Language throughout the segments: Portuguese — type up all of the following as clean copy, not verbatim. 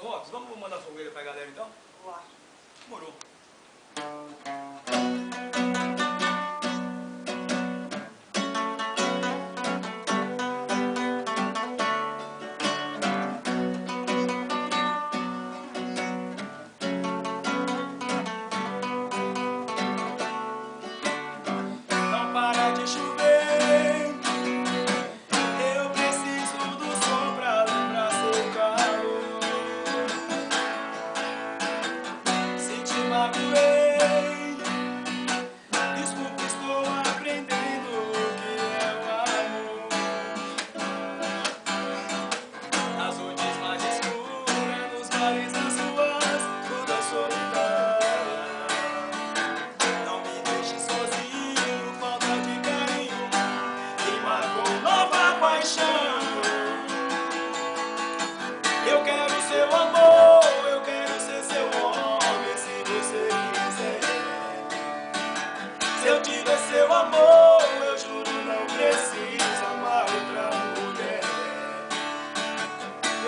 Robson, vamos mandar fogueira pra galera então? Vai. Demorou. Não para de chover, eu preciso do sol pra lembrar seu calor. Se te magoei, desculpa, estou aprendendo o que é o amor. Nas noites mais escuras, nos bares das ruas, toda solidão. Não me deixe sozinho, falta de carinho, rima com nova paixão. Eu quero seu amor, eu quero ser seu homem, se você quiser. Se eu tiver seu amor, eu juro não preciso amar outra mulher.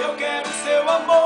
Eu quero seu amor.